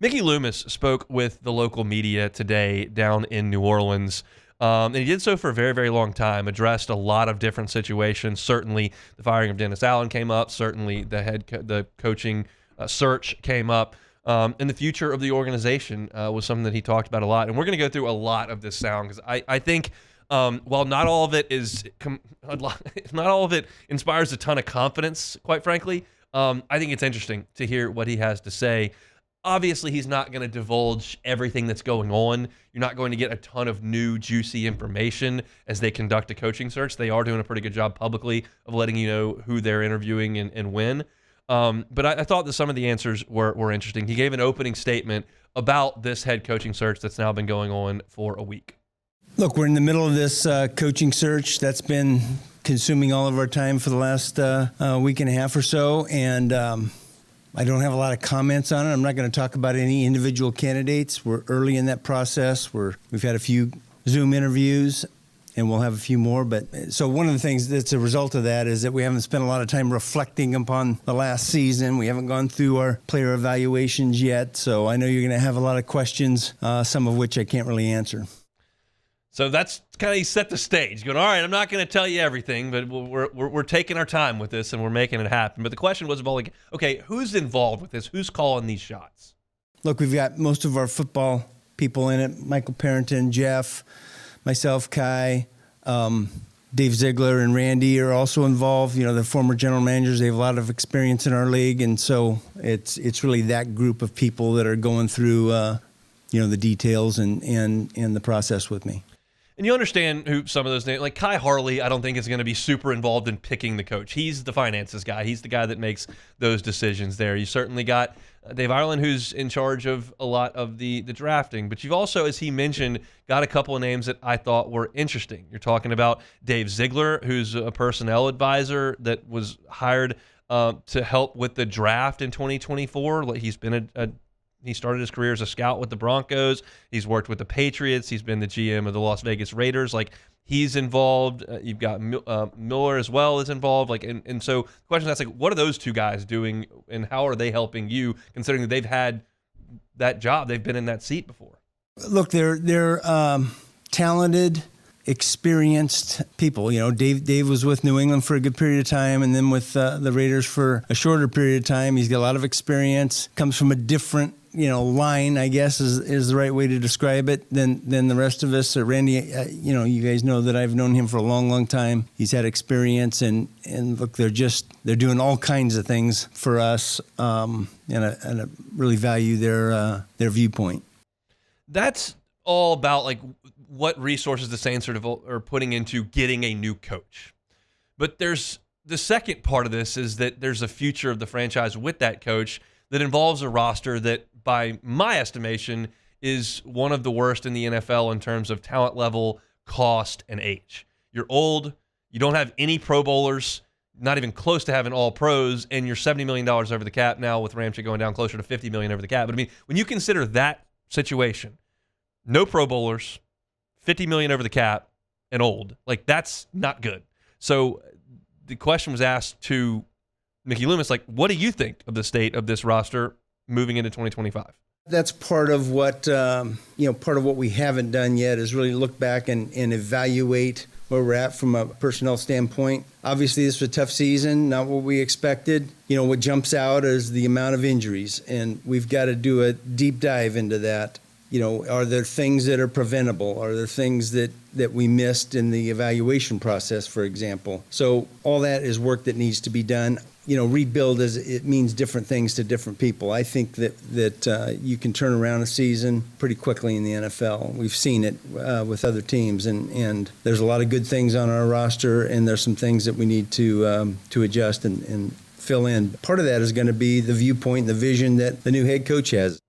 Mickey Loomis spoke with the local media today down in New Orleans. And he did so for a very, very long time, addressed a lot of different situations. Certainly the firing of Dennis Allen came up. Certainly the coaching search came up. And the future of the organization was something that he talked about a lot. And we're going to go through a lot of this sound because I think while not all of it not all of it inspires a ton of confidence, quite frankly, I think it's interesting to hear what he has to say. Obviously, he's not going to divulge everything that's going on. You're not going to get a ton of new, juicy information as they conduct a coaching search. They are doing a pretty good job publicly of letting you know who they're interviewing and when. But I thought that some of the answers were interesting. He gave an opening statement about this head coaching search that's now been going on for a week. Look, we're in the middle of this coaching search that's been consuming all of our time for the last week and a half or so, and I don't have a lot of comments on it. I'm not going to talk about any individual candidates. We're early in that process. We've had a few Zoom interviews, and we'll have a few more. But so one of the things that's a result of that is that we haven't spent a lot of time reflecting upon the last season. We haven't gone through our player evaluations yet. So I know you're going to have a lot of questions, some of which I can't really answer. So that's kind of, he set the stage. Going, all right, I'm not going to tell you everything, but we're taking our time with this and we're making it happen. But the question was about, like, okay, who's involved with this? Who's calling these shots? Look, we've got most of our football people in it. Michael Parrington, Jeff, myself, Kai, Dave Ziegler, and Randy are also involved. You know, they're former general managers. They have a lot of experience in our league, and so it's really that group of people that are going through the details and the process with me. And you understand who some of those names, like Kai Harley, I don't think is going to be super involved in picking the coach. He's the finances guy. He's the guy that makes those decisions there. You certainly got Dave Ireland, who's in charge of a lot of the drafting. But you've also, as he mentioned, got a couple of names that I thought were interesting. You're talking about Dave Ziegler, who's a personnel advisor that was hired to help with the draft in 2024. He's been He started his career as a scout with the Broncos. He's worked with the Patriots. He's been the GM of the Las Vegas Raiders. Like, he's involved. You've got Mueller as well is involved. And so the question is, like, what are those two guys doing, and how are they helping you, considering that they've had that job, they've been in that seat before? Look, they're talented, experienced people. You know, Dave was with New England for a good period of time, and then with the Raiders for a shorter period of time. He's got a lot of experience. Comes from a different line, I guess, is the right way to describe it, than the rest of us. Randy, you guys know that I've known him for a long, long time. He's had experience, and look, they're doing all kinds of things for us, and I really value their viewpoint. That's all about, like, what resources the Saints are putting into getting a new coach. But there's the second part of this is that there's a future of the franchise with that coach that involves a roster that, by my estimation, is one of the worst in the NFL in terms of talent level, cost, and age. You're old. You don't have any Pro Bowlers, not even close to having all pros, and you're $70 million over the cap now, with Ramchick going down closer to $50 million over the cap. But I mean, when you consider that situation, no Pro Bowlers, $50 million over the cap, and old, like, that's not good. So the question was asked to Mickey Loomis, like, what do you think of the state of this roster moving into 2025? That's part of what we haven't done yet, is really look back and evaluate where we're at from a personnel standpoint. Obviously, this was a tough season, not what we expected. What jumps out is the amount of injuries, and we've got to do a deep dive into that. Are there things that are preventable? Are there things that we missed in the evaluation process, for example? So all that is work that needs to be done. Rebuild it means different things to different people. I think that you can turn around a season pretty quickly in the NFL. We've seen it with other teams, and there's a lot of good things on our roster, and there's some things that we need to adjust and fill in. Part of that is going to be the viewpoint and the vision that the new head coach has.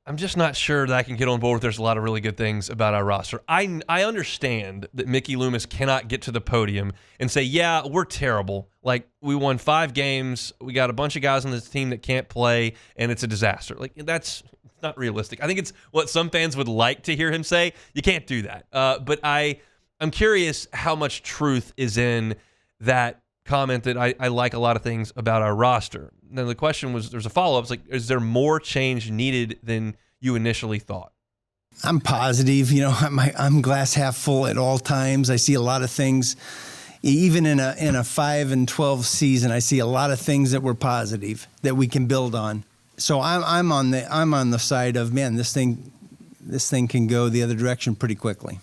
I'm just not sure that I can get on board with there's a lot of really good things about our roster. I understand that Mickey Loomis cannot get to the podium and say, yeah, we're terrible. Like, we won 5 games, we got a bunch of guys on this team that can't play, and it's a disaster. Like, that's not realistic. I think it's what some fans would like to hear him say. You can't do that. But I'm curious how much truth is in that comment that I like a lot of things about our roster. then the question was, there's a follow-up. It's like, is there more change needed than you initially thought? I'm positive. I'm glass half full at all times. I see a lot of things. Even in a 5-12 season, I see a lot of things that were positive that we can build on. So I'm on the side of, man, this thing can go the other direction pretty quickly.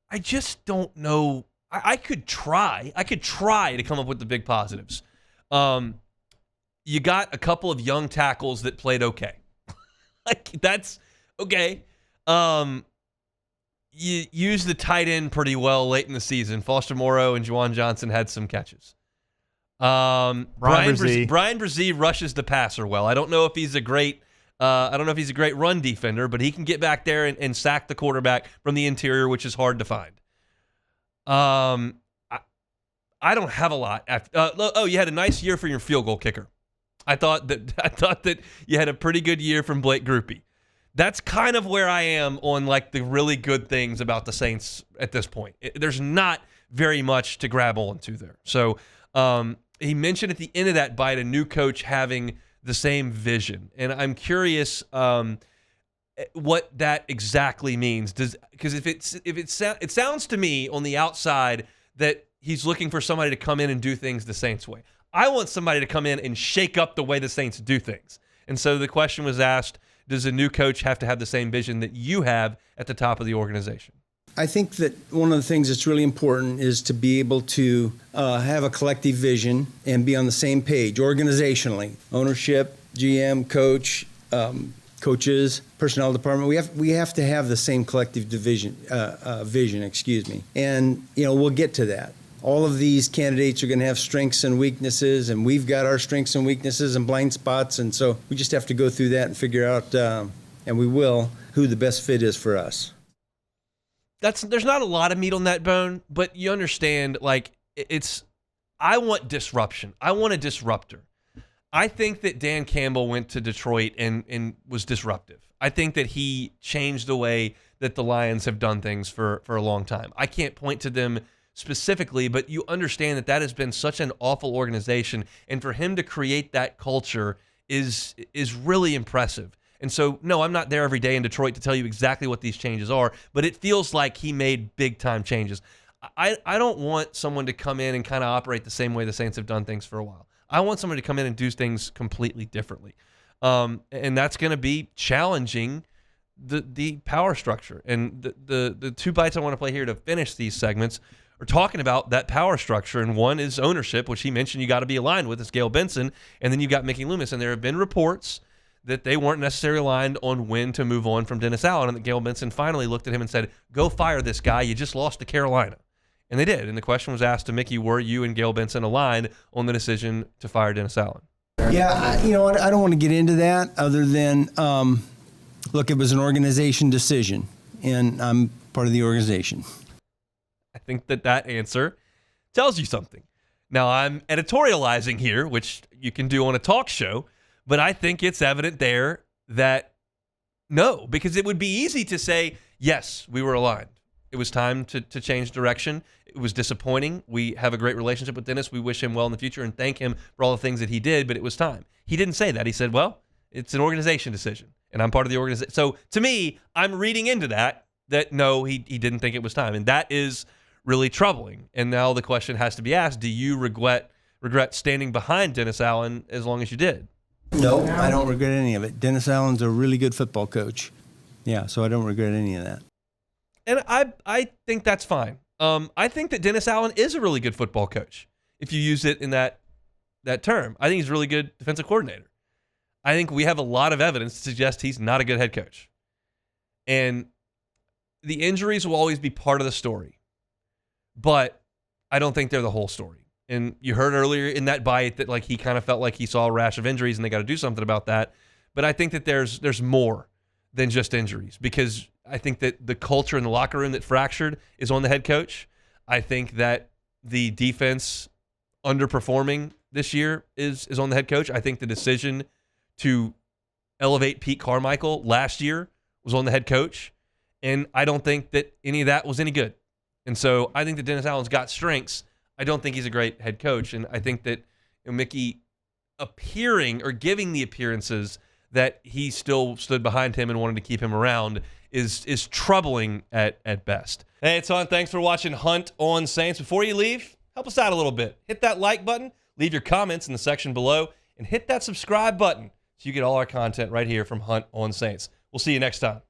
I just don't know. I could try. I could try to come up with the big positives. You got a couple of young tackles that played okay. That's okay. You used the tight end pretty well late in the season. Foster Moreau and Juwan Johnson had some catches. Brian Brzee rushes the passer well. I don't know if he's a great run defender, but he can get back there and sack the quarterback from the interior, which is hard to find. I don't have a lot. You had a nice year for your field goal kicker. I thought that you had a pretty good year from Blake Grupe. That's kind of where I am on like the really good things about the Saints at this point. There's not very much to grab onto there. So he mentioned at the end of that bite a new coach having the same vision, and I'm curious what that exactly means. Because it sounds to me on the outside that he's looking for somebody to come in and do things the Saints way. I want somebody to come in and shake up the way the Saints do things. And so the question was asked, does a new coach have to have the same vision that you have at the top of the organization? I think that one of the things that's really important is to be able to have a collective vision and be on the same page organizationally. Ownership, GM, coach, coaches, personnel department. We have to have the same collective vision. And we'll get to that. All of these candidates are going to have strengths and weaknesses, and we've got our strengths and weaknesses and blind spots, and so we just have to go through that and figure out, and we will, who the best fit is for us. There's not a lot of meat on that bone, but you understand, I want disruption. I want a disruptor. I think that Dan Campbell went to Detroit and was disruptive. I think that he changed the way that the Lions have done things for a long time. I can't point to them specifically, but you understand that has been such an awful organization, and for him to create that culture is really impressive. And so, no, I'm not there every day in Detroit to tell you exactly what these changes are, but it feels like he made big-time changes. I don't want someone to come in and kind of operate the same way the Saints have done things for a while. I want someone to come in and do things completely differently. And that's going to be challenging the power structure. And the two bites I want to play here to finish these segments are talking about that power structure, and one is ownership, which he mentioned you got to be aligned with. It's Gayle Benson, and then you got Mickey Loomis, and there have been reports that they weren't necessarily aligned on when to move on from Dennis Allen, and that Gayle Benson finally looked at him and said, go fire this guy, you just lost to Carolina. And they did, and the question was asked to Mickey, were you and Gayle Benson aligned on the decision to fire Dennis Allen? Yeah, I don't want to get into that other than, look, it was an organization decision, and I'm part of the organization. I think that answer tells you something. Now, I'm editorializing here, which you can do on a talk show, but I think it's evident there that no, because it would be easy to say, yes, we were aligned. It was time to change direction. It was disappointing. We have a great relationship with Dennis. We wish him well in the future and thank him for all the things that he did, but it was time. He didn't say that. He said, well, it's an organization decision, and I'm part of the organization. So to me, I'm reading into that no, he didn't think it was time, and that is really troubling. And now the question has to be asked, do you regret standing behind Dennis Allen as long as you did? No, I don't regret any of it. Dennis Allen's a really good football coach. Yeah, so I don't regret any of that. And I think that's fine. I think that Dennis Allen is a really good football coach, if you use it in that term. I think he's a really good defensive coordinator. I think we have a lot of evidence to suggest he's not a good head coach. And the injuries will always be part of the story. But I don't think they're the whole story. And you heard earlier in that bite that he kind of felt like he saw a rash of injuries and they got to do something about that. But I think that there's more than just injuries, because I think that the culture in the locker room that fractured is on the head coach. I think that the defense underperforming this year is on the head coach. I think the decision to elevate Pete Carmichael last year was on the head coach. And I don't think that any of that was any good. And so I think that Dennis Allen's got strengths. I don't think he's a great head coach. And I think that Mickey appearing or giving the appearances that he still stood behind him and wanted to keep him around is troubling at best. Hey, it's Hunt. Thanks for watching Hunt on Saints. Before you leave, help us out a little bit. Hit that like button, leave your comments in the section below, and hit that subscribe button so you get all our content right here from Hunt on Saints. We'll see you next time.